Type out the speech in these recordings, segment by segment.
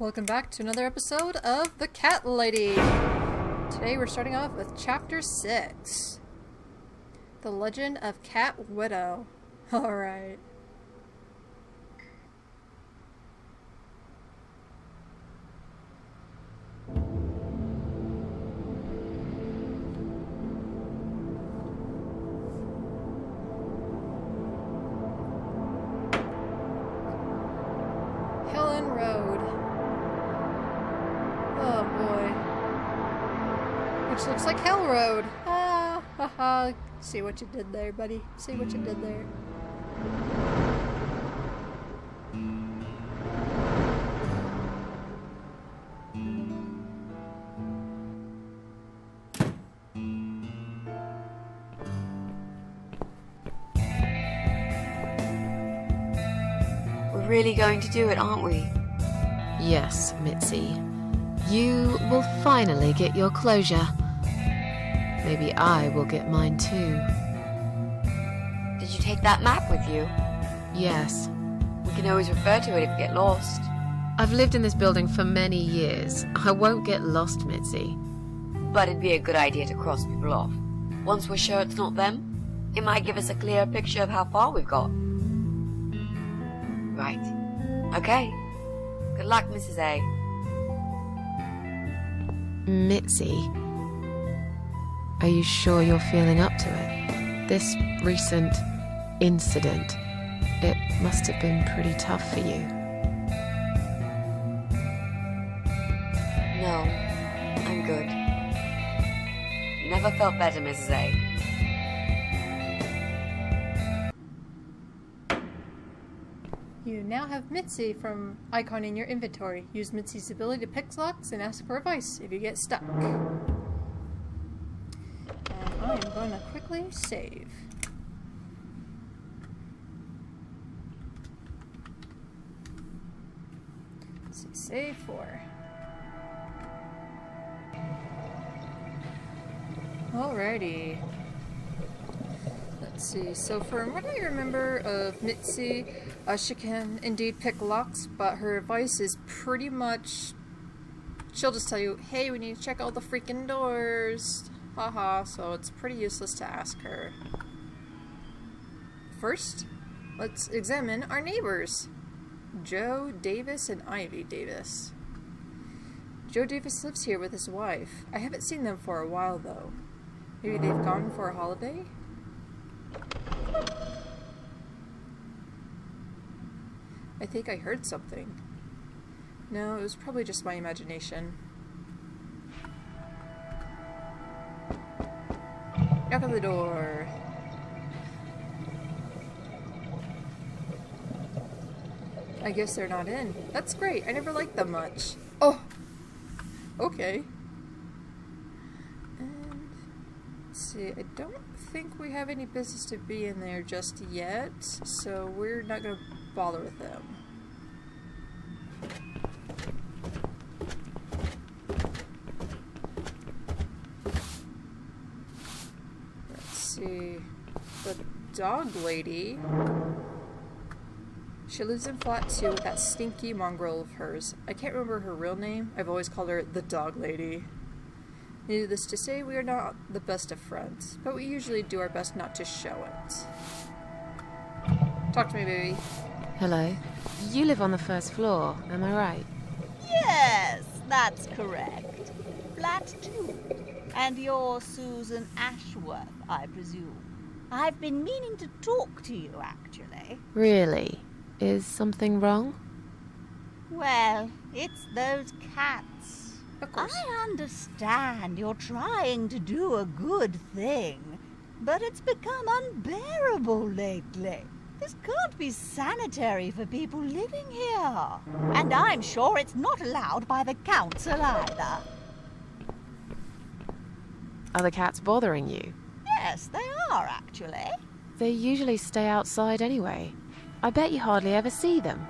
Welcome back to another episode of The Cat Lady. Today we're starting off with Chapter 6. The Legend of Cat Widow. Alright. Helen Road. Oh boy. Which looks like Hell Road. Ah, haha. See what you did there, buddy. See what you did there. We're really going to do it, aren't we? Yes, Mitzi. You will finally get your closure. Maybe I will get mine too. Did you take that map with you? Yes. We can always refer to it if we get lost. I've lived in this building for many years. I won't get lost, Mitzi. But it'd be a good idea to cross people off. Once we're sure it's not them, it might give us a clearer picture of how far we've got. Right. Okay. Good luck, Mrs. A. Mitzi, are you sure you're feeling up to it? This recent incident, it must have been pretty tough for you. No, I'm good. Never felt better, Mrs. A. You now have Mitzi from icon in your inventory. Use Mitzi's ability to pick locks and ask for advice if you get stuck. And I am going to quickly save. Let's see, save 4. Alrighty. Let's see, so from what I remember of Mitzi, she can indeed pick locks, but her advice is pretty much, she'll just tell you, hey, we need to check all the freaking doors. Haha, so it's pretty useless to ask her. First, let's examine our neighbors. Joe Davis and Ivy Davis. Joe Davis lives here with his wife. I haven't seen them for a while though. Maybe they've gone for a holiday? I think I heard something. No, it was probably just my imagination. Knock on the door. I guess they're not in. That's great. I never liked them much. Oh! Okay. And let's see. I don't think we have any business to be in there just yet, so we're not going to bother with them. Let's see. The dog lady. She lives in flat 2 with that stinky mongrel of hers. I can't remember her real name. I've always called her the dog lady. Needless to say, we are not the best of friends, but we usually do our best not to show it. Talk to me, baby. Hello. You live on the first floor, am I right? Yes, that's correct. Flat 2. And you're Susan Ashworth, I presume. I've been meaning to talk to you, actually. Really? Is something wrong? Well, it's those cats. Of course. I understand you're trying to do a good thing, but it's become unbearable lately. This can't be sanitary for people living here. And I'm sure it's not allowed by the council either. Are the cats bothering you? Yes, they are, actually. They usually stay outside anyway. I bet you hardly ever see them.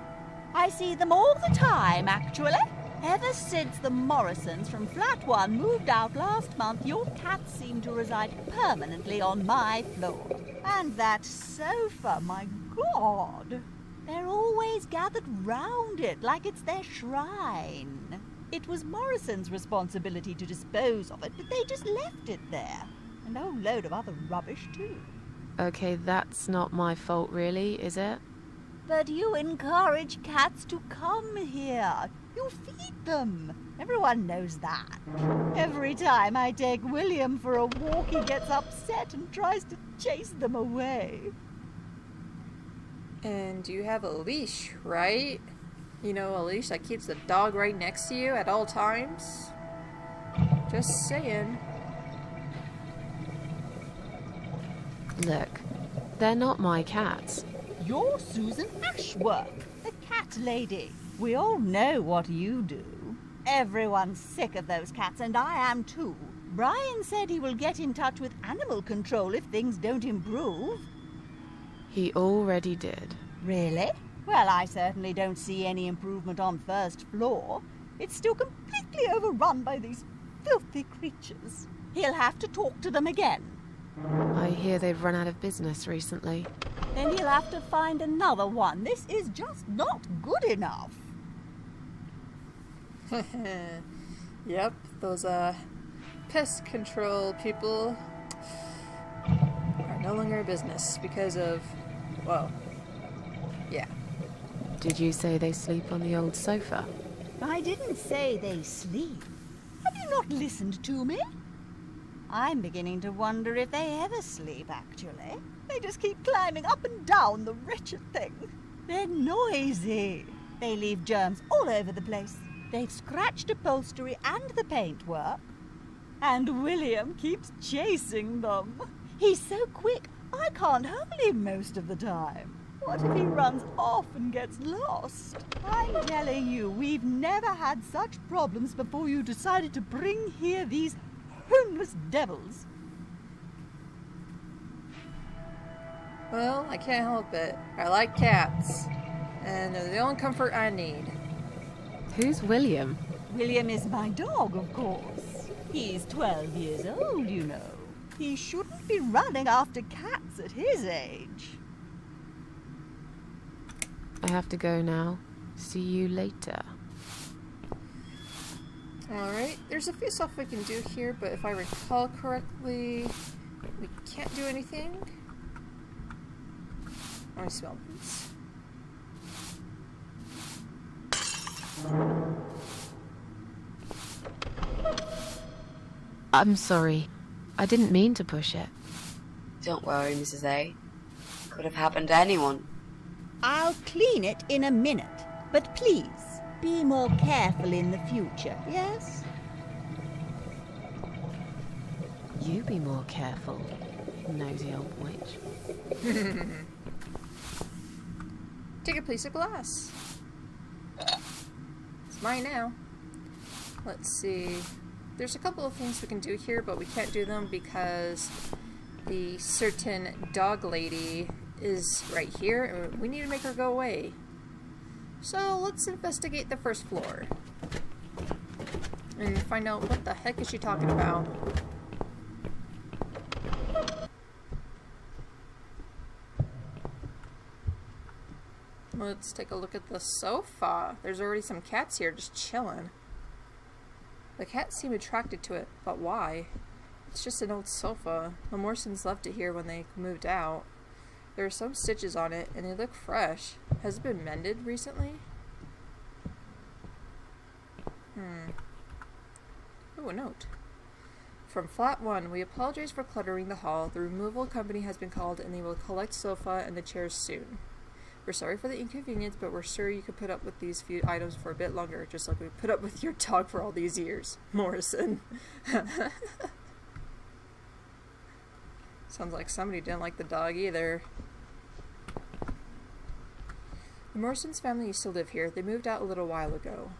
I see them all the time, actually. Ever since the Morrisons from Flat 1 moved out last month, your cats seem to reside permanently on my floor. And that sofa, my God! They're always gathered round it like it's their shrine. It was Morrison's responsibility to dispose of it, but they just left it there. And a whole load of other rubbish, too. Okay, that's not my fault, really, is it? But you encourage cats to come here. You feed them. Everyone knows that. Every time I take William for a walk, he gets upset and tries to chase them away. And you have a leash, right? You know, a leash that keeps the dog right next to you at all times? Just saying. Look, they're not my cats. You're Susan Ashworth, the cat lady. We all know what you do. Everyone's sick of those cats, and I am too. Brian said he will get in touch with animal control if things don't improve. He already did. Really? Well, I certainly don't see any improvement on first floor. It's still completely overrun by these filthy creatures. He'll have to talk to them again. I hear they've run out of business recently. Then he'll have to find another one. This is just not good enough. Yep, those pest control people are no longer in business because of, well, yeah. Did you say they sleep on the old sofa? I didn't say they sleep. Have you not listened to me? I'm beginning to wonder if they ever sleep, actually. They just keep climbing up and down the wretched thing. They're noisy. They leave germs all over the place. They've scratched upholstery and the paintwork. And William keeps chasing them. He's so quick, I can't hold him most of the time. What if he runs off and gets lost? I'm telling you, we've never had such problems before you decided to bring here these homeless devils. Well, I can't help it. I like cats. And they're the only comfort I need. Who's William? William is my dog, of course. He's 12 years old, you know. He shouldn't be running after cats at his age. I have to go now. See you later. Alright, there's a few stuff we can do here, but if I recall correctly, we can't do anything. Let me smell this. I'm sorry. I didn't mean to push it. Don't worry, Mrs. A. Could have happened to anyone. I'll clean it in a minute, but please, be more careful in the future, yes? You be more careful, nosy old witch. Take a piece of glass. It's mine now. Let's see. There's a couple of things we can do here, but we can't do them because the certain dog lady is right here, and we need to make her go away. So let's investigate the first floor and find out what the heck is she talking about. Let's take a look at the sofa. There's already some cats here just chilling. The cats seem attracted to it, but why? It's just an old sofa. The Morrisons left it here when they moved out. There are some stitches on it, and they look fresh. Has it been mended recently? Ooh, a note. From Flat 1, we apologize for cluttering the hall. The removal company has been called, and they will collect sofa and the chairs soon. We're sorry for the inconvenience, but we're sure you could put up with these few items for a bit longer, just like we put up with your dog for all these years. Morrison. Sounds like somebody didn't like the dog either. The Morrison's family used to live here. They moved out a little while ago.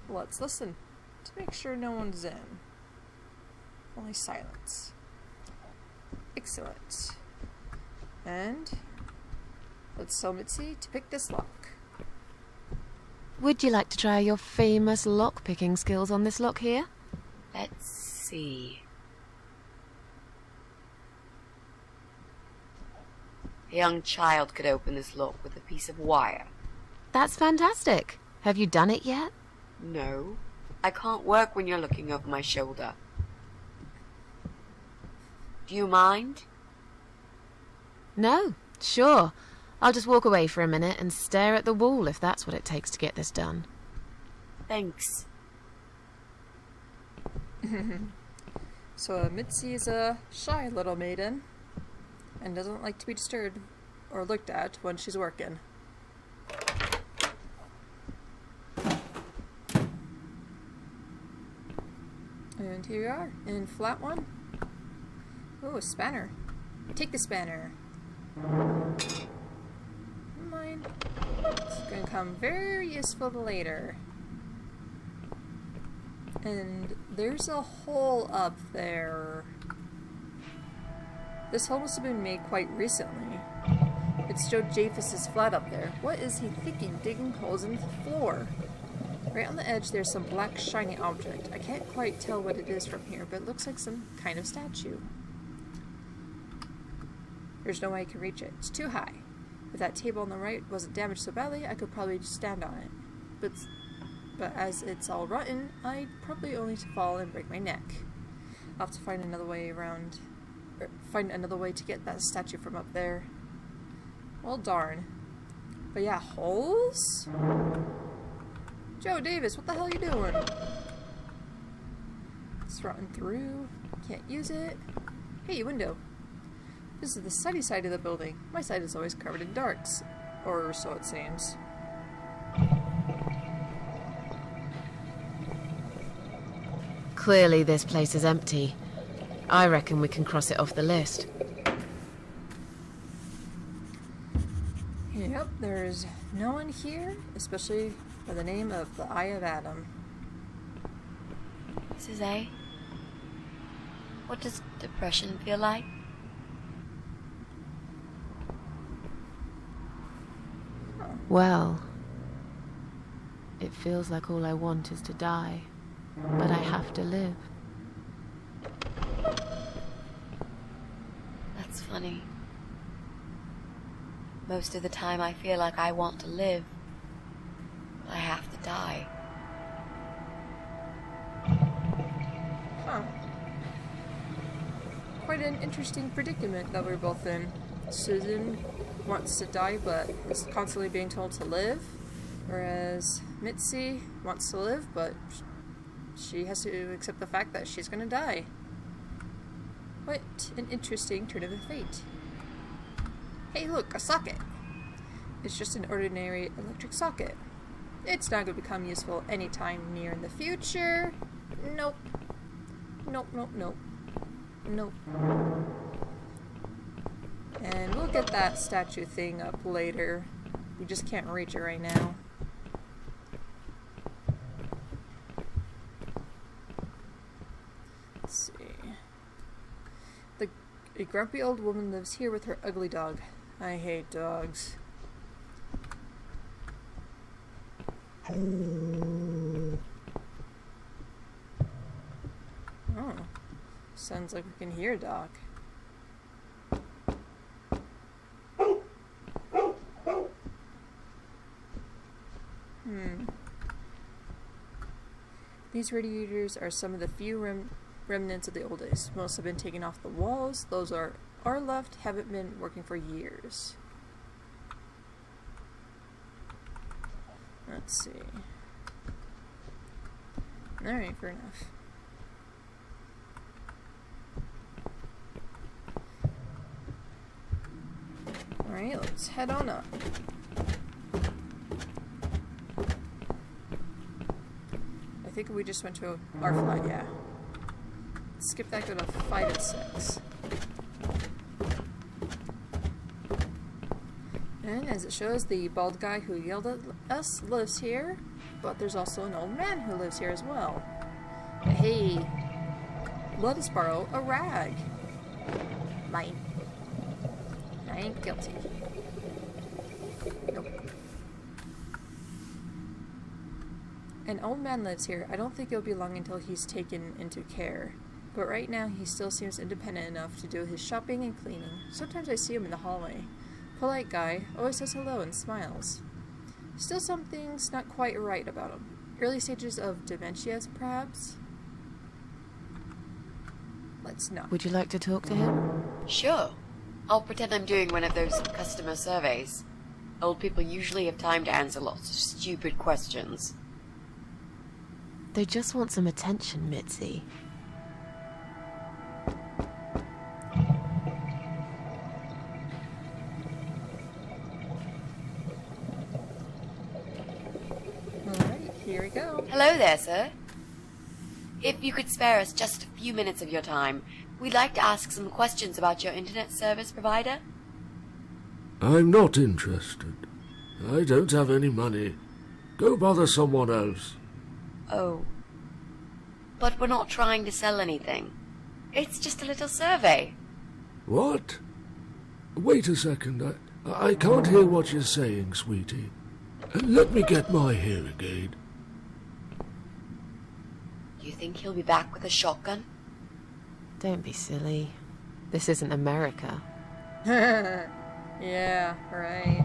Let's listen to make sure no one's in. Only silence. Excellent. And let's tell Mitzi to pick this lock. Would you like to try your famous lock-picking skills on this lock here? Let's see. A young child could open this lock with a piece of wire. That's fantastic. Have you done it yet? No, I can't work when you're looking over my shoulder. Do you mind? No, sure. I'll just walk away for a minute and stare at the wall if that's what it takes to get this done. Thanks. So Mitzi is a shy little maiden and doesn't like to be disturbed or looked at when she's working. And here we are in flat 1. Oh, a spanner. Take the spanner. Mine. It's going to come very useful later. And there's a hole up there. This hole must have been made quite recently. It showed Japheth's flat up there. What is he thinking, digging holes in the floor? Right on the edge there's some black shiny object. I can't quite tell what it is from here, but it looks like some kind of statue. There's no way I can reach it. It's too high. If that table on the right wasn't damaged so badly, I could probably just stand on it. But as it's all rotten, I'd probably only fall and break my neck. I'll have to find another way around, or find another way to get that statue from up there. Well, darn. But yeah, holes? Joe Davis, what the hell are you doing? It's rotten through. Can't use it. Hey, window. This is the sunny side of the building. My side is always covered in darks. Or so it seems. Clearly this place is empty. I reckon we can cross it off the list. Yep, there's no one here, especially by the name of the Eye of Adam. Suzanne, what does depression feel like? Well, it feels like all I want is to die, but I have to live. That's funny. Most of the time I feel like I want to live, but I have to die. Huh. Quite an interesting predicament that we're both in. Susan wants to die but is constantly being told to live, whereas Mitzi wants to live but she has to accept the fact that she's gonna die. What an interesting turn of the fate. Hey look, a socket! It's just an ordinary electric socket. It's not going to become useful anytime near in the future. Nope. Nope, nope, nope. Nope. And we'll get that statue thing up later. We just can't reach it right now. Let's see. A grumpy old woman lives here with her ugly dog. I hate dogs. Oh. Sounds like we can hear Doc. These radiators are some of the few remnants of the old days. Most have been taken off the walls. Those are left, haven't been working for years. Let's see. Alright, fair enough. Alright, let's head on up. I think we just went to our flight, yeah. Skip that, go to 5 and 6. And as it shows, the bald guy who yelled at us lives here, but there's also an old man who lives here as well. But hey, let us borrow a rag. Mine. I ain't guilty. Nope. An old man lives here. I don't think it'll be long until he's taken into care. But right now, he still seems independent enough to do his shopping and cleaning. Sometimes I see him in the hallway. Polite guy, always says hello and smiles. Still something's not quite right about him. Early stages of dementia, perhaps? Let's not. Would you like to talk to him? Sure. I'll pretend I'm doing one of those customer surveys. Old people usually have time to answer lots of stupid questions. They just want some attention, Mitzi. Alright, here we go. Hello there, sir. If you could spare us just a few minutes of your time, we'd like to ask some questions about your internet service provider. I'm not interested. I don't have any money. Go bother someone else. Oh. But we're not trying to sell anything. It's just a little survey. What? Wait a second. I can't hear what you're saying, sweetie. Let me get my hearing aid. Do you think he'll be back with a shotgun? Don't be silly. This isn't America. Yeah, right.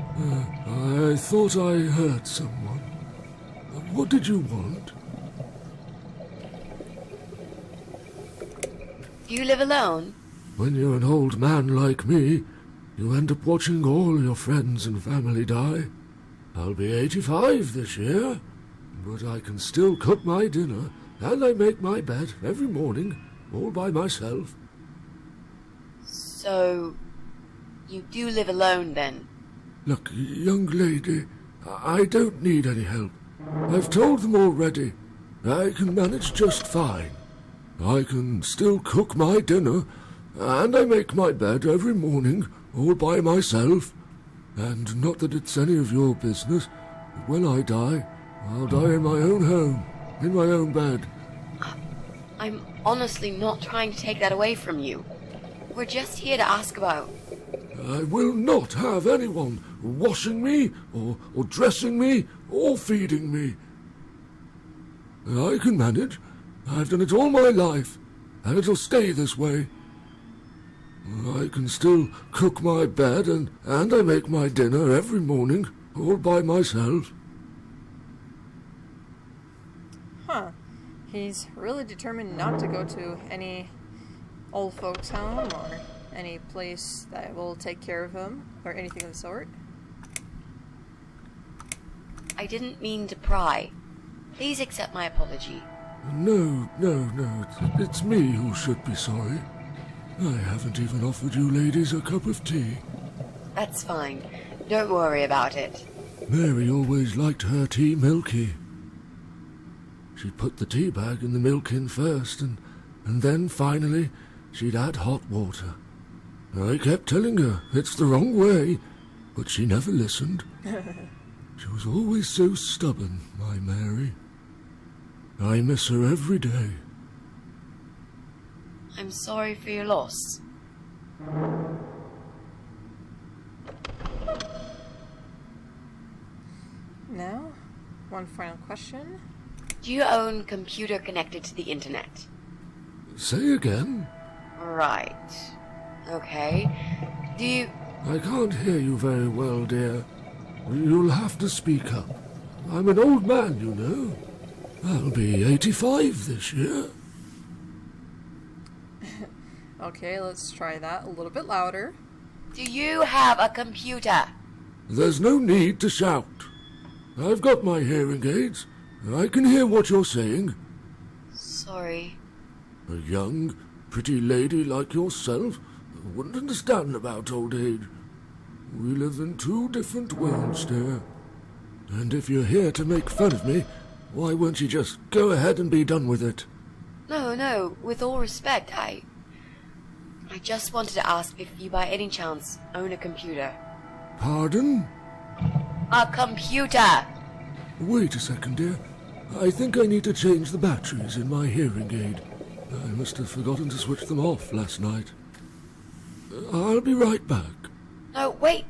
I thought I heard someone. What did you want? Do you live alone? When you're an old man like me, you end up watching all your friends and family die. I'll be 85 this year, but I can still cook my dinner, and I make my bed every morning, all by myself. So, you do live alone then? Look, young lady, I don't need any help. I've told them already. I can manage just fine. I can still cook my dinner, and I make my bed every morning, all by myself. And not that it's any of your business, but when I die, I'll die in my own home, in my own bed. I'm honestly not trying to take that away from you. We're just here to ask about... I will not have anyone washing me, or dressing me, or feeding me. I can manage. I've done it all my life, and it'll stay this way. I can still cook my bed, and I make my dinner every morning, all by myself. Huh. He's really determined not to go to any old folks' home or any place that will take care of him or anything of the sort. I didn't mean to pry. Please accept my apology. No, it's me who should be sorry. I haven't even offered you ladies a cup of tea. That's fine. Don't worry about it. Mary always liked her tea milky. She'd put the tea bag and the milk in first, and then finally she'd add hot water. I kept telling her it's the wrong way, but she never listened. She was always so stubborn, my Mary. I miss her every day. I'm sorry for your loss. Now, one final question. Do you own computer connected to the internet? Say again? Right. Okay. Do you... I can't hear you very well, dear. You'll have to speak up. I'm an old man, you know. I'll be 85 this year. Okay, let's try that a little bit louder. Do you have a computer? There's no need to shout. I've got my hearing aids. I can hear what you're saying. Sorry. A young, pretty lady like yourself wouldn't understand about old age. We live in two different worlds, dear. And if you're here to make fun of me, why won't you just go ahead and be done with it? No, with all respect, I just wanted to ask if you by any chance own a computer. Pardon? A computer! Wait a second, dear. I think I need to change the batteries in my hearing aid. I must have forgotten to switch them off last night. I'll be right back. No, wait!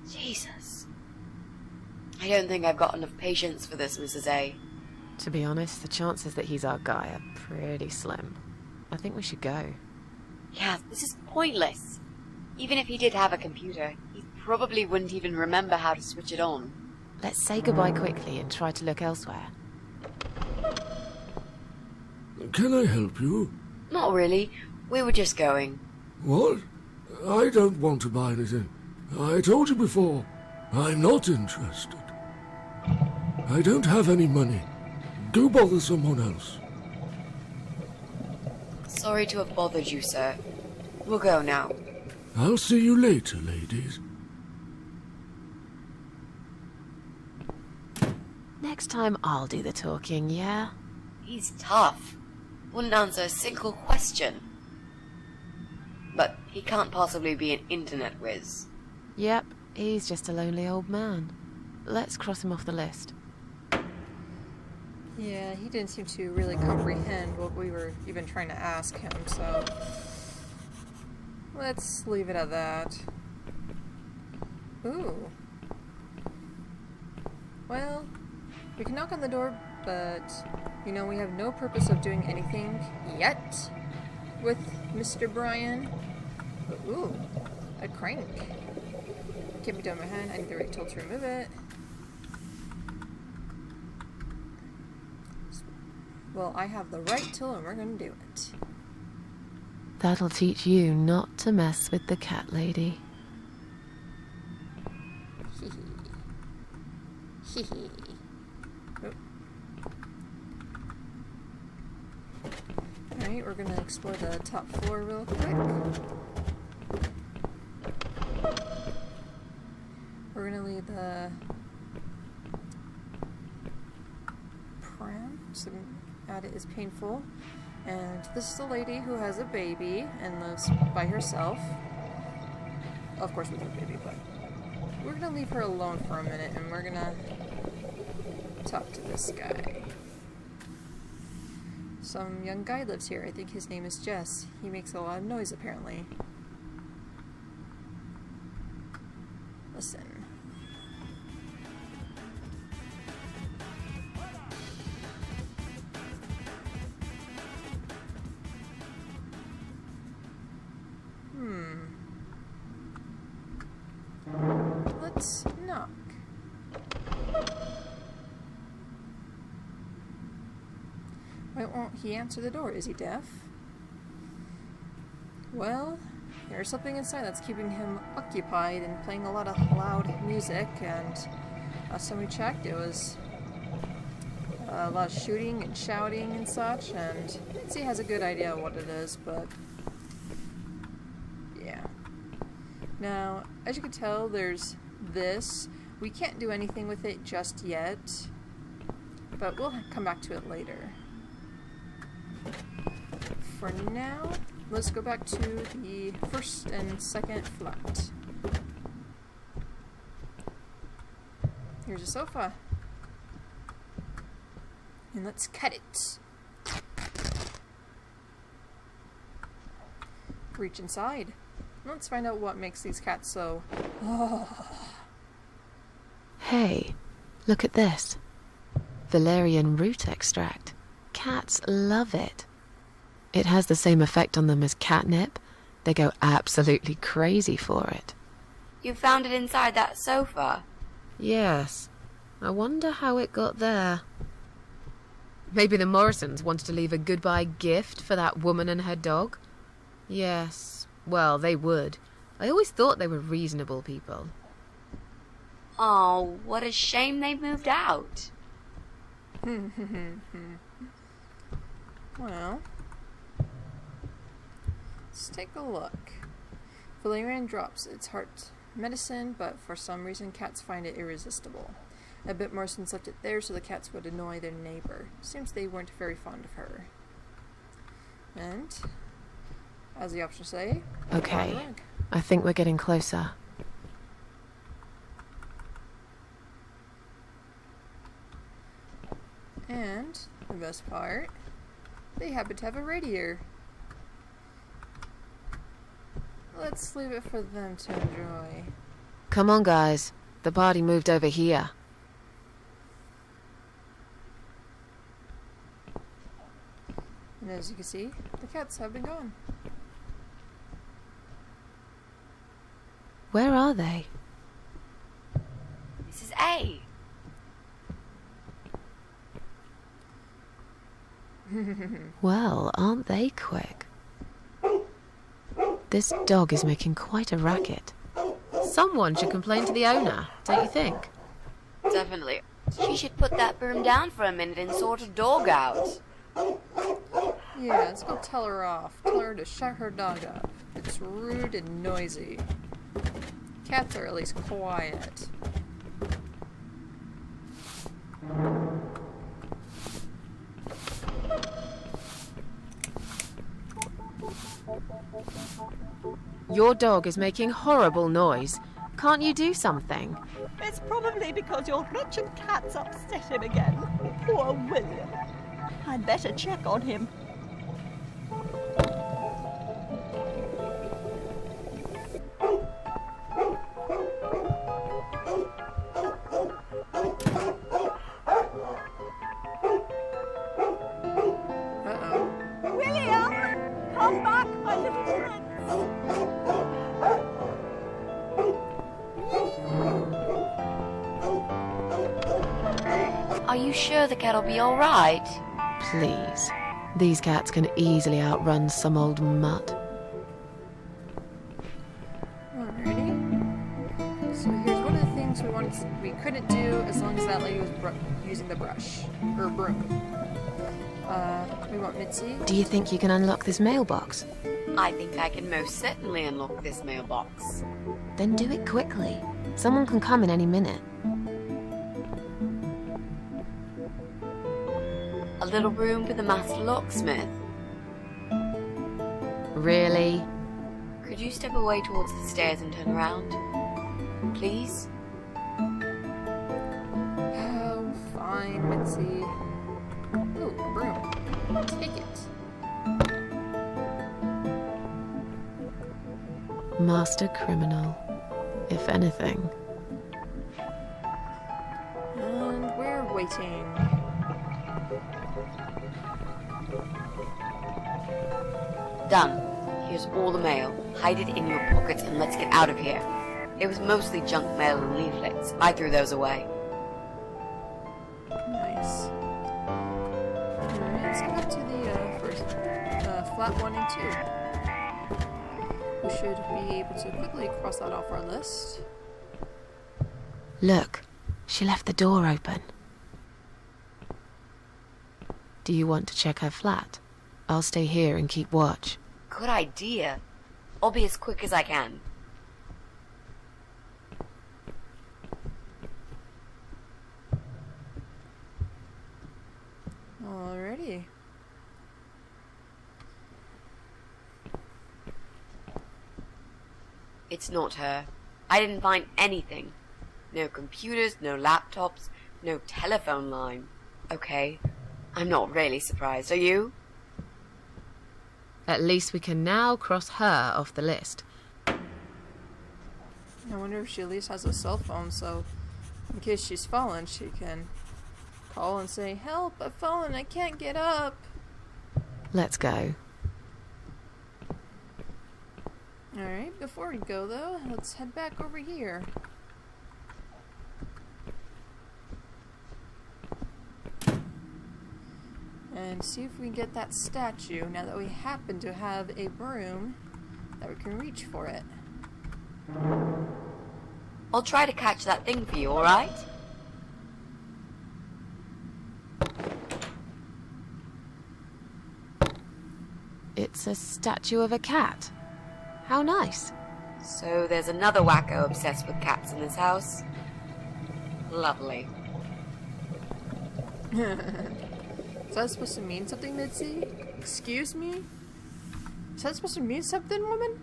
Jesus. I don't think I've got enough patience for this, Mrs. A. To be honest, the chances that he's our guy are pretty slim. I think we should go. Yeah, this is pointless. Even if he did have a computer, he probably wouldn't even remember how to switch it on. Let's say goodbye quickly and try to look elsewhere. Can I help you? Not really. We were just going. What? I don't want to buy anything. I told you before, I'm not interested. I don't have any money. Go bother someone else. Sorry to have bothered you, sir. We'll go now. I'll see you later, ladies. Next time I'll do the talking, yeah? He's tough. Wouldn't answer a single question. But he can't possibly be an internet whiz. Yep, he's just a lonely old man. Let's cross him off the list. Yeah, he didn't seem to really comprehend what we were even trying to ask him, so let's leave it at that. Ooh. Well, we can knock on the door, but, you know, we have no purpose of doing anything yet with Mr. Brian. But, ooh, a crank. Can't be done by hand. I need the right tool to remove it. Well, I have the right tool and we're gonna do it. That'll teach you not to mess with the cat lady. Hee hee. Hee hee. Alright, we're gonna explore the top floor real quick. We're gonna leave the pram, so add it is painful. And this is the lady who has a baby and lives by herself. Of course with her baby, but we're gonna leave her alone for a minute and we're gonna talk to this guy. Some young guy lives here. I think his name is Jess. He makes a lot of noise apparently. Listen. Let's knock. Why won't he answer the door? Is he deaf? Well, there's something inside that's keeping him occupied and playing a lot of loud music, and last time we checked it was a lot of shooting and shouting and such, and Nancy has a good idea of what it is, but yeah. Now, as you can tell, there's this. We can't do anything with it just yet, but we'll come back to it later. For now, let's go back to the first and second flat. Here's a sofa. And let's cut it. Reach inside. Let's find out what makes these cats so... Hey, look at this. Valerian root extract. Cats love it. It has the same effect on them as catnip. They go absolutely crazy for it. You found it inside that sofa? Yes. I wonder how it got there. Maybe the Morrisons wanted to leave a goodbye gift for that woman and her dog? Yes. Well, they would. I always thought they were reasonable people. Oh, what a shame they moved out. Well, let's take a look. Valerian drops its heart medicine, but for some reason cats find it irresistible. A bit Morrison's left it there so the cats would annoy their neighbor. Seems they weren't very fond of her. And, as the options say, Okay, I think we're getting closer. And, the best part, they happen to have a radiator. Let's leave it for them to enjoy. Come on, guys. The party moved over here. And as you can see, the cats have been gone. Where are they? This is A. Well, aren't they quick? This dog is making quite a racket. Someone should complain to the owner, don't you think? Definitely. She should put that broom down for a minute and sort her dog out. Yeah, let's go tell her off. Tell her to shut her dog up. It's rude and noisy. Cats are at least quiet. Your dog is making horrible noise. Can't you do something? It's probably because your wretched cat's upset him again. Poor William. I'd better check on him. Uh-oh. William! Come back, my little prince! Are you sure the cat'll be alright? Please. These cats can easily outrun some old mutt. Alrighty. So here's one of the things we couldn't do as long as that lady was using the brush. Or broom. We want Mitzi. Do you think you can unlock this mailbox? I think I can most certainly unlock this mailbox. Then do it quickly. Someone can come in any minute. A little room for the master locksmith. Really? Could you step away towards the stairs and turn around? Please? Oh, fine, Mitzi. Ooh, broom. Take it. Master criminal, if anything. And we're waiting. Done. Here's all the mail. Hide it in your pockets and let's get out of here. It was mostly junk mail and leaflets. I threw those away. Nice. Alright, let's go back to the first flat 1 and 2. We should be able to quickly cross that off our list. Look, she left the door open. Do you want to check her flat? I'll stay here and keep watch. Good idea. I'll be as quick as I can. Alrighty. It's not her. I didn't find anything. No computers, no laptops, no telephone line. Okay, I'm not really surprised, are you? At least we can now cross her off the list. I wonder if she at least has a cell phone, so in case she's fallen, she can call and say, "Help, I've fallen, I can't get up." Let's go. Alright, before we go though, let's head back over here. And see if we can get that statue now that we happen to have a broom that we can reach for it. I'll try to catch that thing for you, alright? It's a statue of a cat. How nice. So there's another wacko obsessed with cats in this house. Lovely. Is that supposed to mean something, Mitzi? Excuse me? Is that supposed to mean something, woman?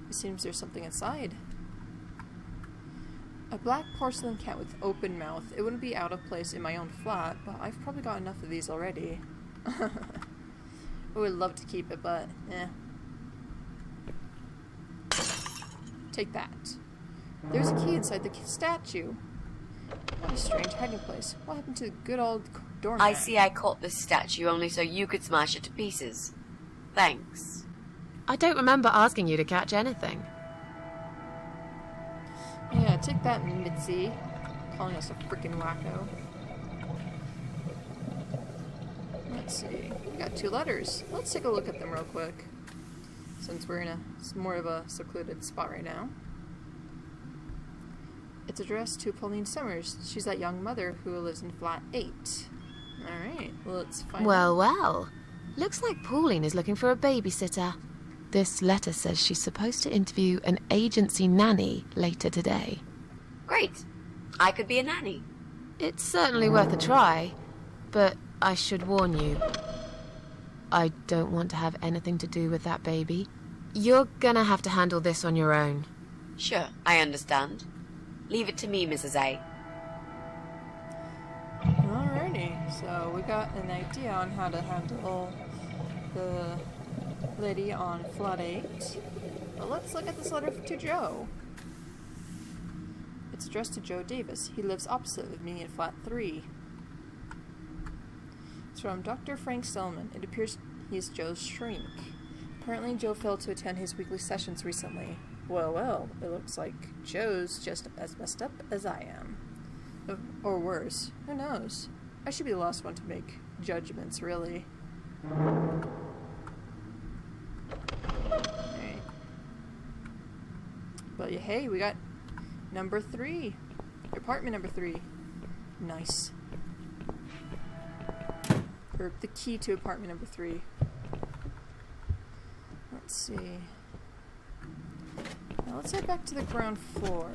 It seems there's something inside. A black porcelain cat with open mouth. It wouldn't be out of place in my own flat, but I've probably got enough of these already. I would love to keep it, but eh. Take that. There's a key inside the statue. What a strange hiding place. What happened to the good old doormat? I see I caught this statue only so you could smash it to pieces. Thanks. I don't remember asking you to catch anything. Yeah, take that, Mitzi. Calling us a freaking wacko. Let's see. We got 2 letters. Let's take a look at them real quick. Since we're in more of a secluded spot right now. It's addressed to Pauline Summers. She's that young mother who lives in flat 8. Alright, let's find out. Well. Looks like Pauline is looking for a babysitter. This letter says she's supposed to interview an agency nanny later today. Great. I could be a nanny. It's certainly worth a try, but I should warn you. I don't want to have anything to do with that baby. You're gonna have to handle this on your own. Sure, I understand. Leave it to me, Mrs. A. Alrighty, so we got an idea on how to handle the lady on flat 8. But let's look at this letter to Joe. It's addressed to Joe Davis. He lives opposite of me in flat 3. It's from Dr. Frank Stillman. It appears he's Joe's shrink. Apparently Joe failed to attend his weekly sessions recently. Well, it looks like Joe's just as messed up as I am. Or worse. Who knows? I should be the last one to make judgments, really. Alright. But hey, we got number 3. Apartment number 3. Nice. Or the key to apartment number 3. Let's see. Now let's head back to the ground floor.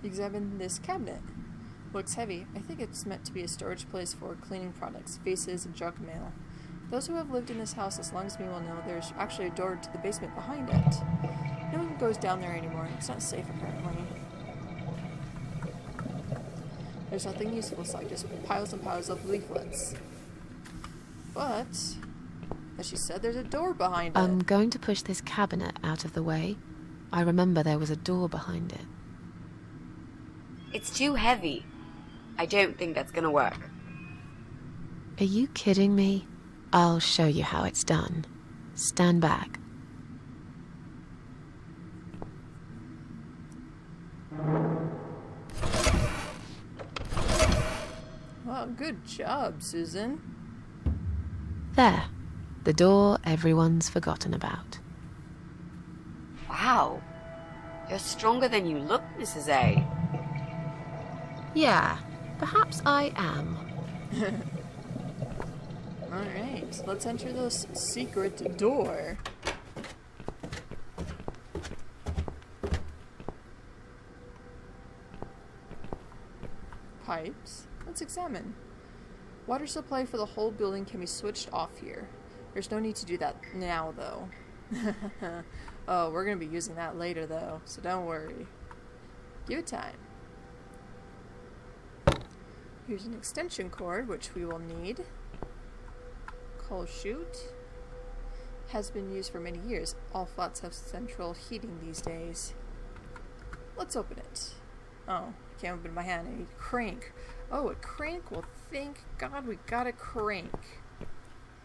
Examine this cabinet. Looks heavy. I think it's meant to be a storage place for cleaning products, vases, and junk mail. Those who have lived in this house as long as me will know there's actually a door to the basement behind it. No one goes down there anymore. It's not safe, apparently. There's nothing useful inside, just piles and piles of leaflets. But, as she said, there's a door behind it. I'm going to push this cabinet out of the way. I remember there was a door behind it. It's too heavy. I don't think that's gonna work. Are you kidding me? I'll show you how it's done. Stand back. Well, good job, Susan. There. The door everyone's forgotten about. Wow. You're stronger than you look, Mrs. A. Yeah, perhaps I am. Alright, let's enter this secret door. Pipes. Let's examine. Water supply for the whole building can be switched off here. There's no need to do that now, though. Oh, we're going to be using that later, though, so don't worry. Give it time. Here's an extension cord, which we will need. Coal chute. Has been used for many years. All flats have central heating these days. Let's open it. Oh, I can't open my hand. I need a crank. Oh, a crank? Well, thank God we got a crank.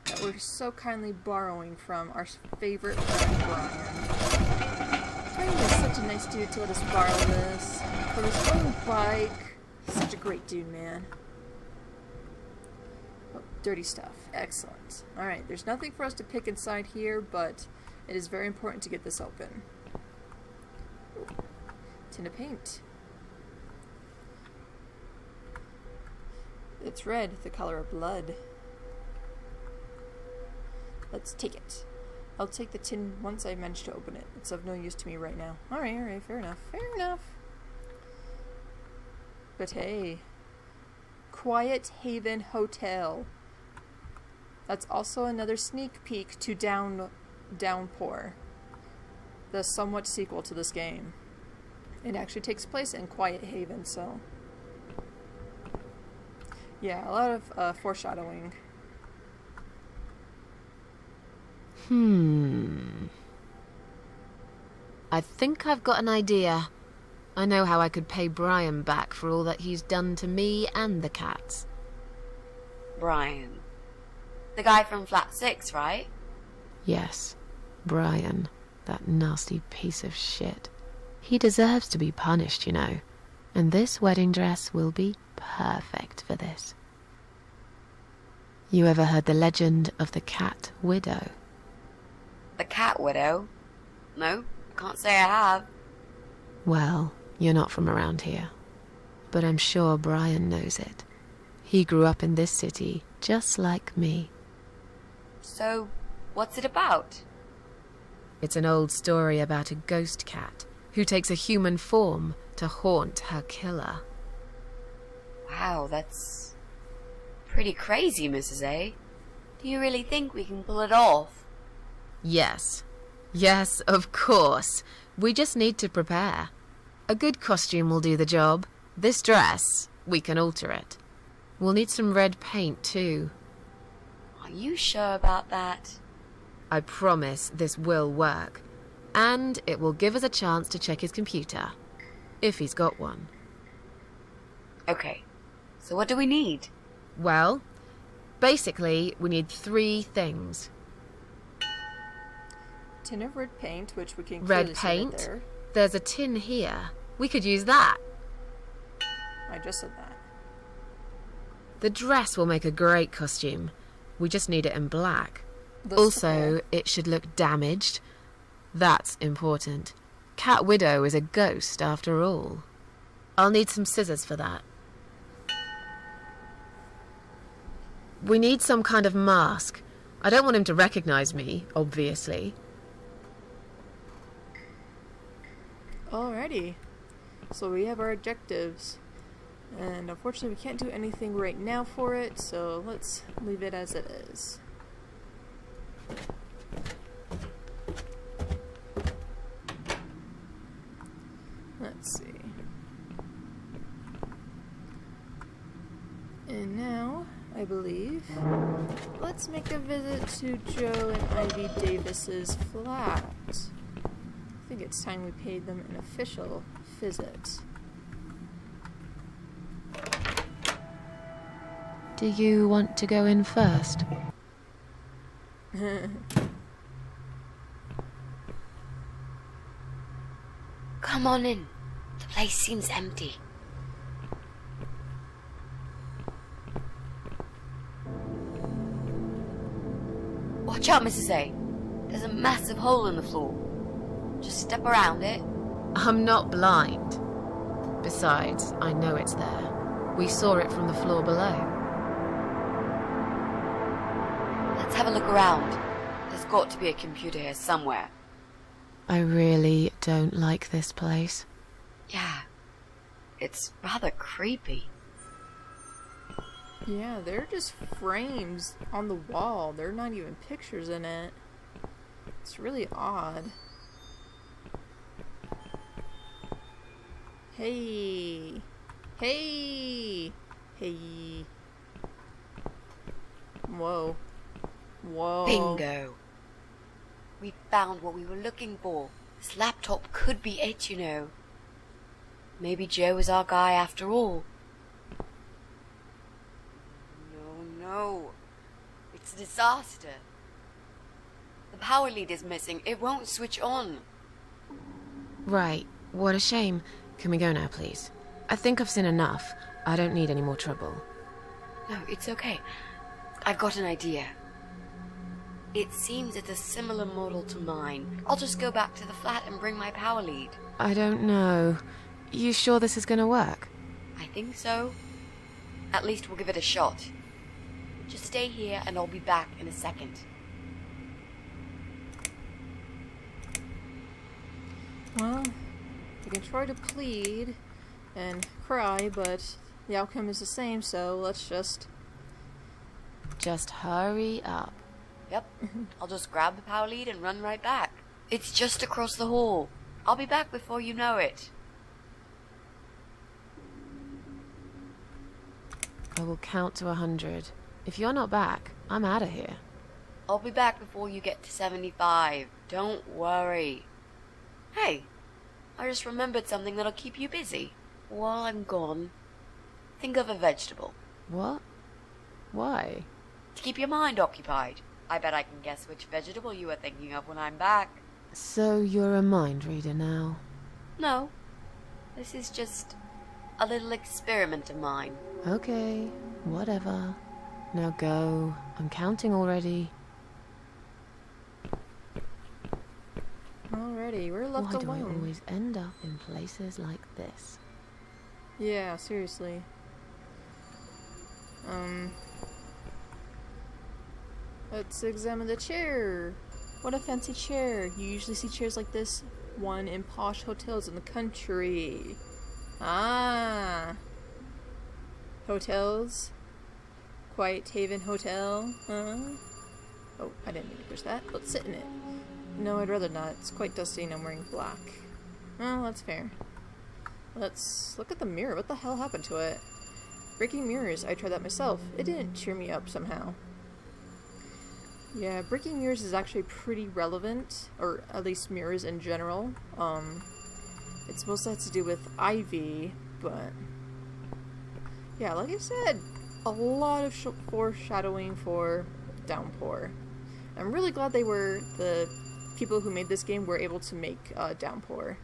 That we're so kindly borrowing from our favorite friend, Brian. Brian is such a nice dude to let us borrow this. For his own bike. He's such a great dude, man. Oh, dirty stuff. Excellent. Alright, there's nothing for us to pick inside here, but it is very important to get this open. Ooh, tin of paint. It's red, the color of blood. Let's take it. I'll take the tin once I manage to open it. It's of no use to me right now. Alright, fair enough. Fair enough. But hey, Quiet Haven Hotel. That's also another sneak peek to Downpour, the somewhat sequel to this game. It actually takes place in Quiet Haven, so yeah, a lot of foreshadowing. I think I've got an idea. I know how I could pay Brian back for all that he's done to me and the cats. Brian. The guy from Flat 6, right? Yes, Brian. That nasty piece of shit. He deserves to be punished, you know. And this wedding dress will be perfect for this. You ever heard the legend of the Cat Widow? The Cat Widow? No, can't say I have. Well, you're not from around here. But I'm sure Brian knows it. He grew up in this city, just like me. So, what's it about? It's an old story about a ghost cat who takes a human form to haunt her killer. Wow, that's pretty crazy, Mrs. A. Do you really think we can pull it off? Yes. Yes, of course. We just need to prepare. A good costume will do the job. This dress, we can alter it. We'll need some red paint, too. Are you sure about that? I promise this will work. And it will give us a chance to check his computer. If he's got one. Okay, so what do we need? Well, basically, we need 3 things. Tin of red paint, which we can Red clearly see right paint? there. There's a tin here. We could use that. I just said that. The dress will make a great costume. We just need it in black. This Also, whole- it should look damaged. That's important. Cat Widow is a ghost, after all. I'll need some scissors for that. We need some kind of mask. I don't want him to recognize me, obviously. Alrighty. So we have our objectives. And unfortunately we can't do anything right now for it, so let's leave it as it is. Let's see. And now, I believe, let's make a visit to Joe and Ivy Davis's flat. I think it's time we paid them an official visit. Do you want to go in first? Come on in. The place seems empty. Watch out, Mrs. A. There's a massive hole in the floor. Just step around it. I'm not blind. Besides, I know it's there. We saw it from the floor below. Let's have a look around. There's got to be a computer here somewhere. I really don't like this place. Yeah. It's rather creepy. Yeah, they're just frames on the wall. They're not even pictures in it. It's really odd. Hey! Hey! Hey! Whoa. Whoa. Bingo. We found what we were looking for. This laptop could be it, you know. Maybe Joe is our guy after all. No. It's a disaster. The power lead is missing. It won't switch on. Right, what a shame. Can we go now, please? I think I've seen enough. I don't need any more trouble. No, it's okay. I've got an idea. It seems it's a similar model to mine. I'll just go back to the flat and bring my power lead. I don't know. You sure this is gonna work? I think so. At least we'll give it a shot. Just stay here and I'll be back in a second. Well, you can try to plead and cry, but the outcome is the same, so let's just... Just hurry up. Yep. I'll just grab the power lead and run right back. It's just across the hall. I'll be back before you know it. I will count to 100. If you're not back, I'm out of here. I'll be back before you get to 75. Don't worry. Hey, I just remembered something that'll keep you busy. While I'm gone, think of a vegetable. What? Why? To keep your mind occupied. I bet I can guess which vegetable you were thinking of when I'm back. So you're a mind reader now? No. This is just a little experiment of mine. Okay, whatever. Now go. I'm counting already. Alrighty, we're left Why do alone. I always end up in places like this? Yeah, seriously. Let's examine the chair. What a fancy chair. You usually see chairs like this one in posh hotels in the country. Ah. Hotels. Quiet Haven Hotel. Oh, I didn't mean to push that. Let's sit in it. No, I'd rather not. It's quite dusty and I'm wearing black. Oh, that's fair. Let's look at the mirror. What the hell happened to it? Breaking mirrors. I tried that myself. It didn't cheer me up somehow. Yeah, breaking mirrors is actually pretty relevant, or at least mirrors in general. It's mostly has to do with Ivy, but yeah, like I said, a lot of foreshadowing for Downpour. I'm really glad the people who made this game were able to make Downpour.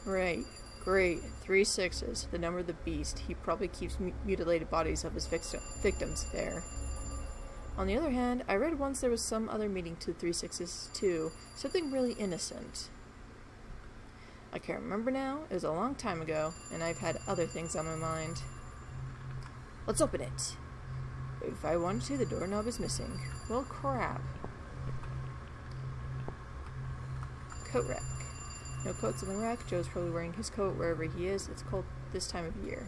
Right, great. 3 6s, the number of the beast. He probably keeps mutilated bodies of his victims there. On the other hand, I read once there was some other meaning to 3 6s too. Something really innocent. I can't remember now. It was a long time ago, and I've had other things on my mind. Let's open it. If I wanted to, the doorknob is missing. Well, crap. Coat rack. No coats in the rack. Joe's probably wearing his coat wherever he is. It's cold this time of year.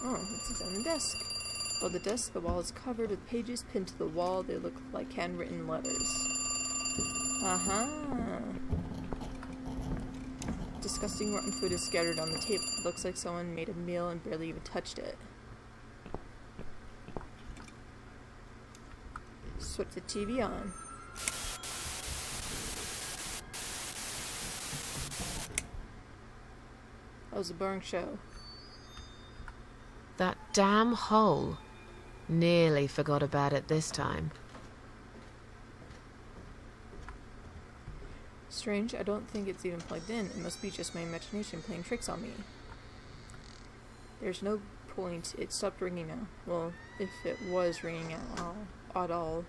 Oh, let's examine the desk. On the desk, the wall is covered with pages pinned to the wall. They look like handwritten letters. Aha! Disgusting rotten food is scattered on the table. It looks like someone made a meal and barely even touched it. Switch the TV on. That was a boring show. That damn hole. Nearly forgot about it this time. Strange, I don't think it's even plugged in. It must be just my imagination playing tricks on me. There's no point. It stopped ringing now. Well, if it was ringing at all.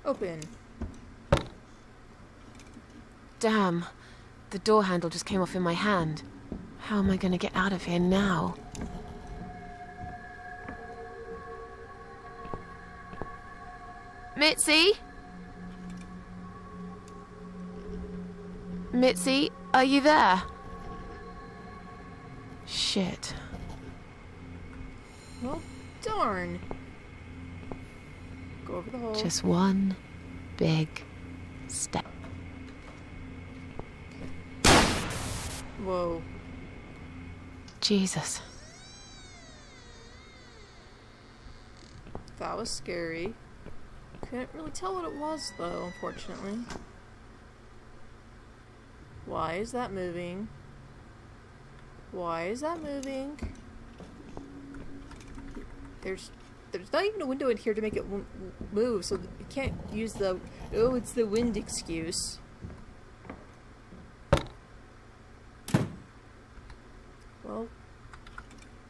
Open. Damn. The door handle just came off in my hand. How am I going to get out of here now? Mitzi? Mitzi, are you there? Shit. Well, darn. Go over the hole. Just one big step. Whoa. Jesus. That was scary. Couldn't really tell what it was, though, unfortunately. Why is that moving? Why is that moving? There's not even a window in here to make it move, so you can't use the, oh, it's the wind excuse. Well,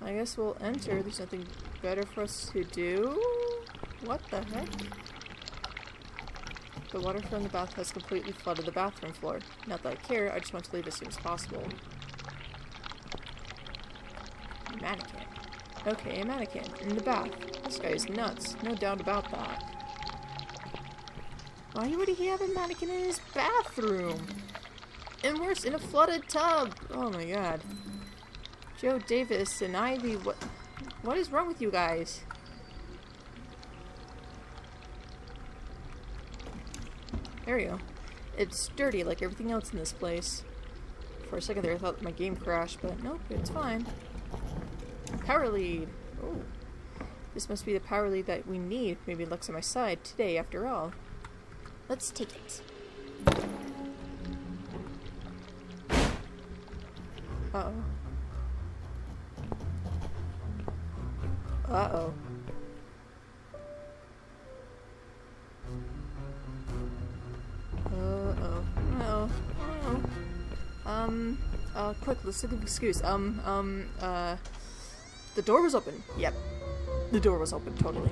I guess we'll enter. There's nothing better for us to do. What the heck? The water from the bath has completely flooded the bathroom floor. Not that I care, I just want to leave as soon as possible. Mannequin. Okay, a mannequin. In the bath. This guy is nuts. No doubt about that. Why would he have a mannequin in his bathroom? And worse, in a flooded tub! Oh my god. Joe Davis and Ivy, what is wrong with you guys? There we go. It's dirty like everything else in this place. For a second there I thought my game crashed, but nope, it's fine. Power lead. Oh. This must be the power lead that we need. Maybe Luck's on my side today, after all. Let's take it. Uh-oh. Uh-oh. Uh-oh. Uh-oh. Uh-oh. Quick, let's look at the excuse. The door was open. Yep. The door was open, totally.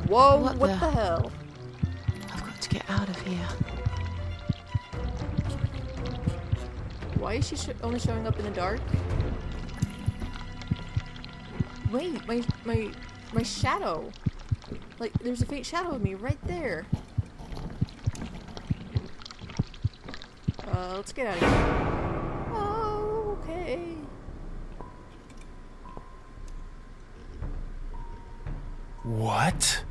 Whoa, what the hell? I've got to get out of here. Why is she only showing up in the dark? Wait, my shadow. Like, there's a faint shadow of me right there. Let's get out of here. Oh, okay. What?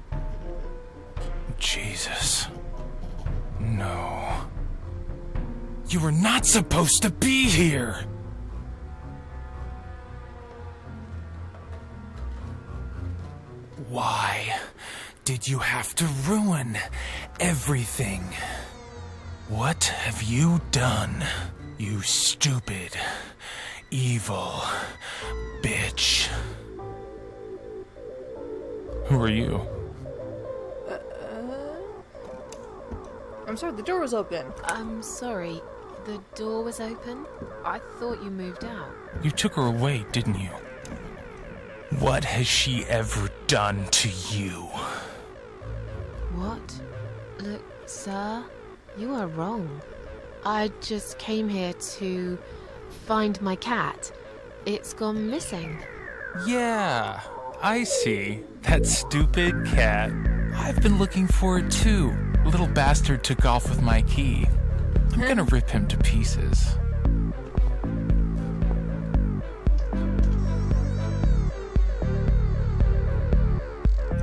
Jesus. No. You were not supposed to be here! Why did you have to ruin everything? What have you done, you stupid, evil bitch? Who are you? I'm sorry, the door was open. I'm sorry. The door was open? I thought you moved out. You took her away, didn't you? What has she ever done to you? What? Look, sir, you are wrong. I just came here to find my cat. It's gone missing. Yeah, I see. That stupid cat. I've been looking for it too. Little bastard took off with my key. I'm gonna rip him to pieces.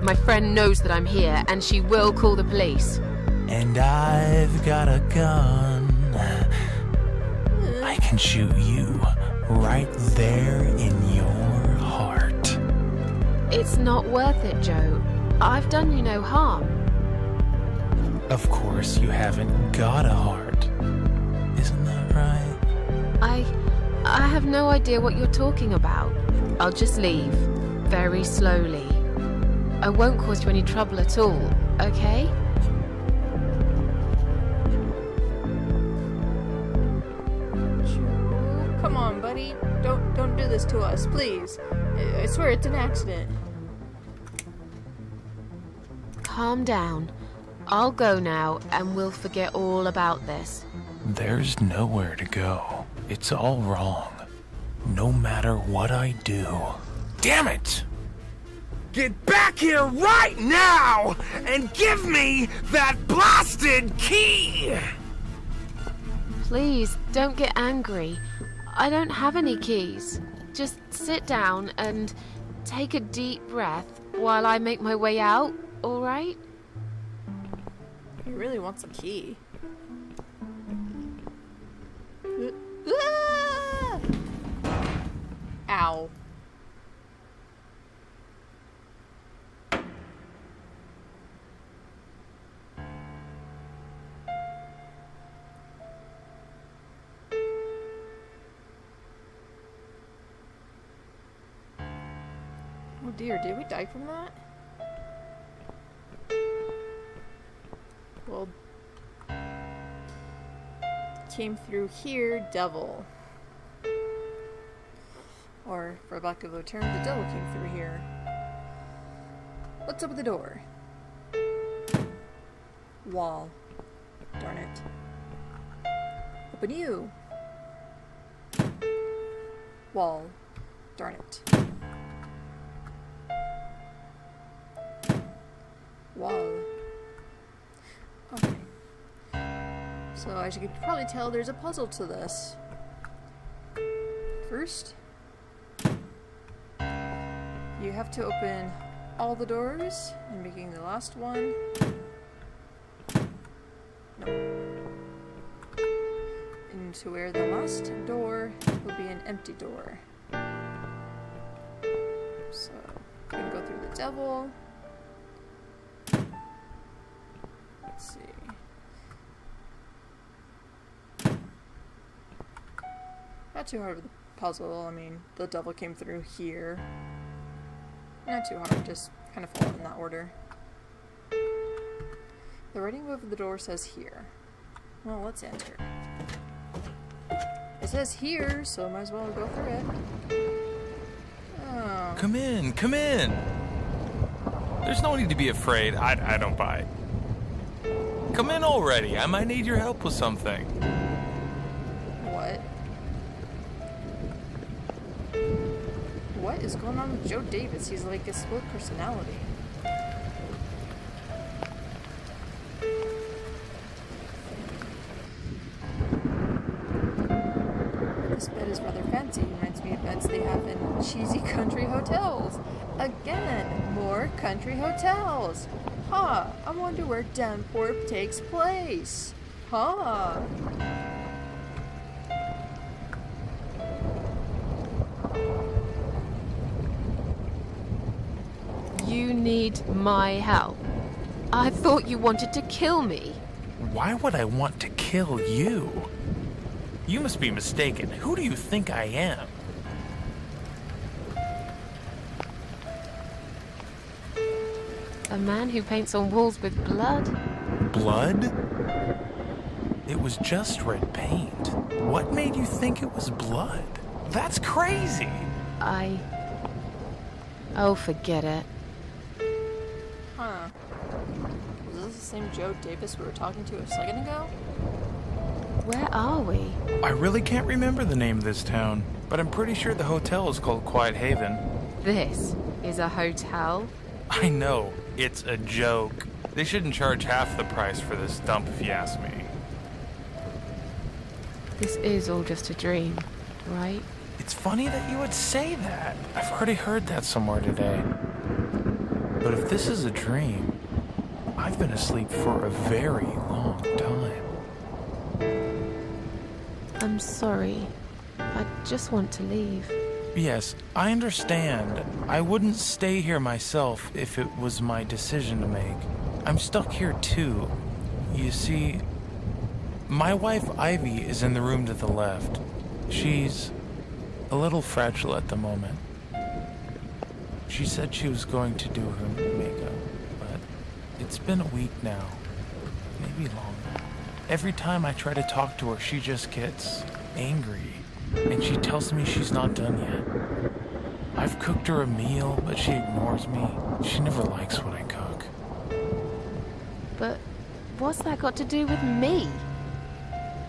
My friend knows that I'm here, and she will call the police. And I've got a gun. I can shoot you right there in your heart. It's not worth it, Joe. I've done you no harm. Of course you haven't got a heart. Isn't that right? I have no idea what you're talking about. I'll just leave. Very slowly. I won't cause you any trouble at all, okay? Come on, buddy. Don't do this to us, please. I swear it's an accident. Calm down. I'll go now, and we'll forget all about this. There's nowhere to go. It's all wrong. No matter what I do. Damn it! Get back here right now and give me that blasted key! Please, don't get angry. I don't have any keys. Just sit down and take a deep breath while I make my way out, all right? He really wants a key. Ah! Ow. Oh dear, did we die from that? Well, came through here, devil. Or, for lack of a term, the devil came through here. What's up with the door? Wall. Darn it. Open you. Wall. Darn it. Wall. Okay. So, as you can probably tell, there's a puzzle to this. First, you have to open all the doors, and making the last one. No. Into where the last door will be an empty door. So, I'm gonna go devil. Let's see. Not too hard of a puzzle. I mean, the devil came through here. Not too hard, just kind of follow in that order. The writing over the door says here. Well, let's enter. It says here, so might as well go through it. Oh. Come in, come in. There's no need to be afraid. I don't bite. Come in already. I might need your help with something. What? What is going on with Joe Davis? He's like a split personality. This bed is rather fancy. Reminds me of beds they have in cheesy country hotels. Again, more country hotels. Huh, I wonder where Danforth takes place. Huh. You need my help. I thought you wanted to kill me. Why would I want to kill you? You must be mistaken. Who do you think I am? A man who paints on walls with blood? Blood? It was just red paint. What made you think it was blood? That's crazy. Oh, forget it. Huh. Is this the same Joe Davis we were talking to a second ago? Where are we? I really can't remember the name of this town, but I'm pretty sure the hotel is called Quiet Haven. This is a hotel? I know, it's a joke. They shouldn't charge half the price for this dump if you ask me. This is all just a dream, right? It's funny that you would say that. I've already heard that somewhere today. But if this is a dream, I've been asleep for a very long time. I'm sorry. I just want to leave. Yes, I understand. I wouldn't stay here myself if it was my decision to make. I'm stuck here too. You see, my wife Ivy is in the room to the left. She's a little fragile at the moment. She said she was going to do her makeup, but it's been a week now, maybe longer. Every time I try to talk to her, she just gets angry, and she tells me she's not done yet. I've cooked her a meal, but she ignores me. She never likes what I cook. But what's that got to do with me?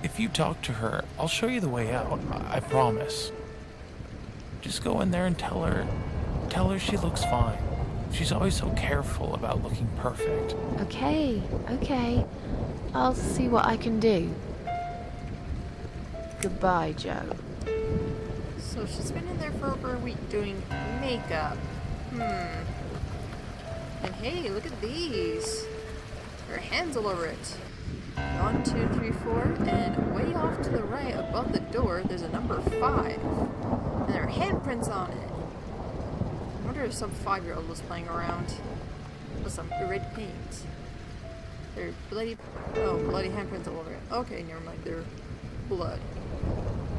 If you talk to her, I'll show you the way out, I promise. Just go in there and tell her she looks fine. She's always so careful about looking perfect. Okay. I'll see what I can do. Goodbye, Joe. So she's been in there for over a week doing makeup. And hey, look at these. Her hands all over it. 1, 2, 3, 4, and way off to the right above the door, there's a number 5. And there are handprints on it. I wonder if some 5-year-old was playing around with some red paint. They're bloody handprints all over it. Okay, never mind, they're blood. I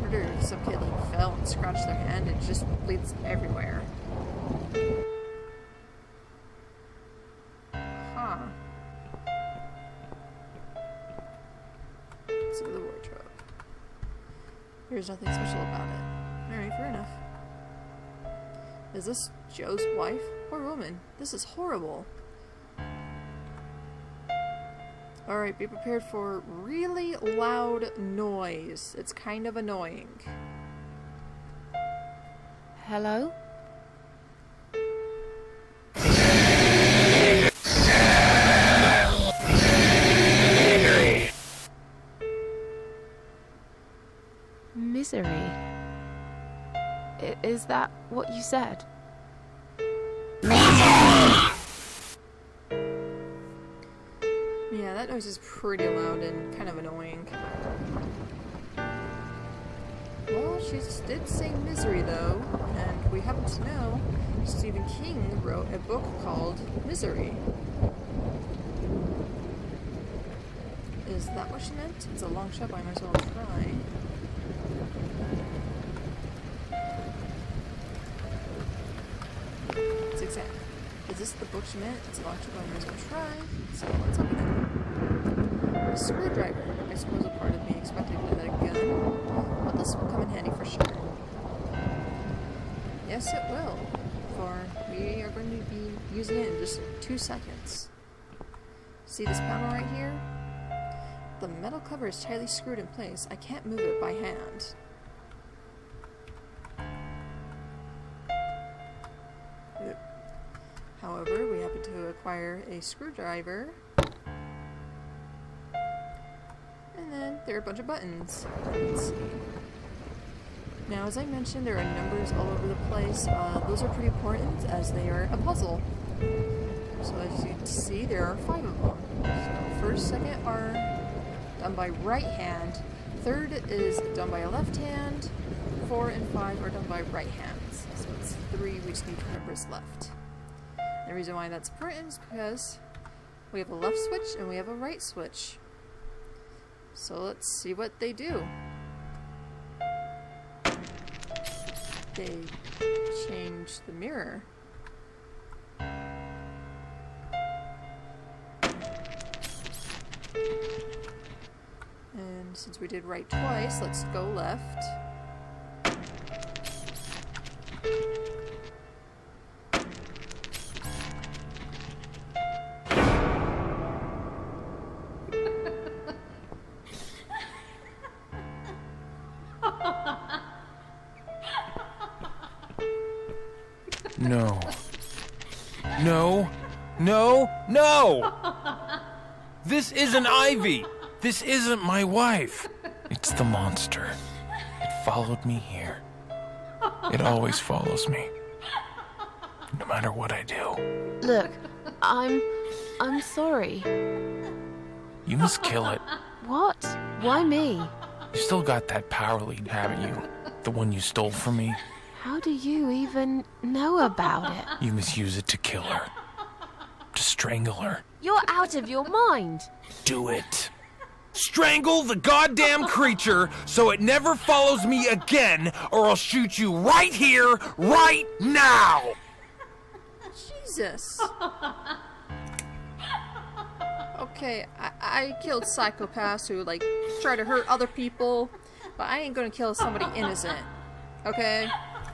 wonder if some kid like fell and scratched their hand and it just bleeds everywhere. Huh. Let's look at the wardrobe. There's nothing special about it. Alright, fair enough. Is this Joe's wife? Poor woman. This is horrible. Alright, be prepared for really loud noise. It's kind of annoying. Hello? Misery. Is that what you said? Yeah, that noise is pretty loud and kind of annoying. Well, she did say misery though, and we happen to know Stephen King wrote a book called Misery. Is that what she meant? It's a long shot, but I might as well try. It's exact. Is this the book she meant? It's a long shot, but I might as well try. So let's open it. A screwdriver. I suppose a part of me expected a gun, but this will come in handy for sure. Yes, it will. For we are going to be using it in just 2 seconds. See this panel right here? The metal cover is tightly screwed in place. I can't move it by hand. However, we happen to acquire a screwdriver. And then there are a bunch of buttons. Let's see. Now, as I mentioned, there are numbers all over the place. Those are pretty important as they are a puzzle. So as you can see, there are 5 of them. So first, second are done by right hand. Third is done by a left hand. 4 and 5 are done by right hands. So it's 3 we just need to remember is left. And the reason why that's important is because we have a left switch and we have a right switch. So let's see what they do. They change the mirror. And since we did right twice, let's go left. No. No. No. No! This isn't Ivy! This isn't my wife! It's the monster. It followed me here. It always follows me. No matter what I do. Look, I'm sorry. You must kill it. What? Why me? You still got that power lead, haven't you? The one you stole from me? How do you even know about it? You must use it to kill her. To strangle her. You're out of your mind. Do it. Strangle the goddamn creature so it never follows me again, or I'll shoot you right here, right now! Jesus. Okay, I killed psychopaths who, like, try to hurt other people, but I ain't gonna kill somebody innocent. Okay?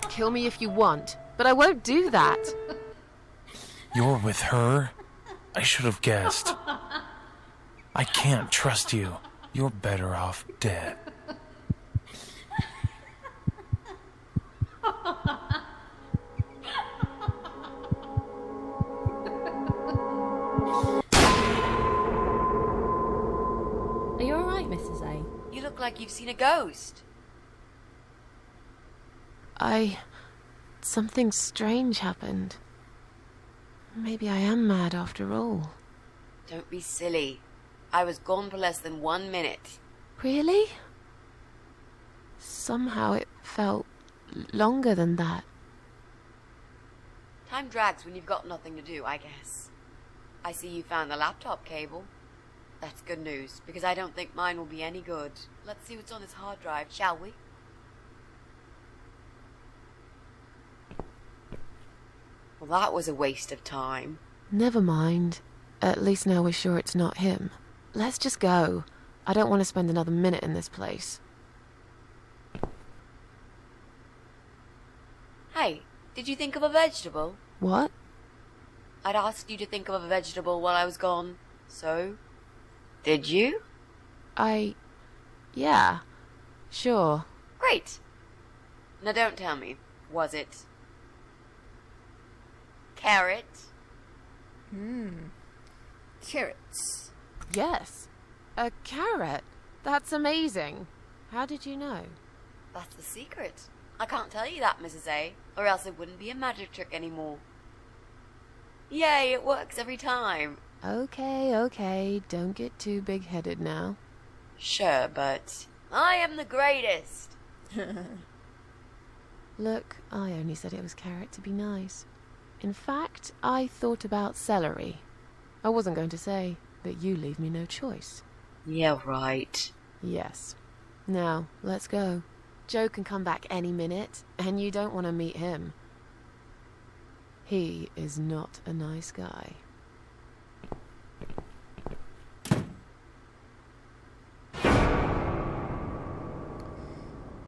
Kill me if you want, but I won't do that. You're with her? I should have guessed. I can't trust you. You're better off dead. Are you alright, Mrs. A? You look like you've seen a ghost. Something strange happened. Maybe I am mad after all. Don't be silly. I was gone for less than 1 minute. Really? Somehow it felt longer than that. Time drags when you've got nothing to do, I guess. I see you found the laptop cable. That's good news, because I don't think mine will be any good. Let's see what's on this hard drive, shall we? Well, that was a waste of time. Never mind. At least now we're sure it's not him. Let's just go. I don't want to spend another minute in this place. Hey, did you think of a vegetable? What? I'd asked you to think of a vegetable while I was gone. So, did you? Yeah. Sure. Great. Now don't tell me. Was it carrot? Carrots. Yes. A carrot. That's amazing. How did you know? That's the secret. I can't tell you that, Mrs. A, or else it wouldn't be a magic trick anymore. Yay, it works every time. Okay. Don't get too big-headed now. Sure, but I am the greatest. Look, I only said it was carrot to be nice. In fact, I thought about celery. I wasn't going to say, but you leave me no choice. Yeah, right. Yes. Now, let's go. Joe can come back any minute, and you don't want to meet him. He is not a nice guy.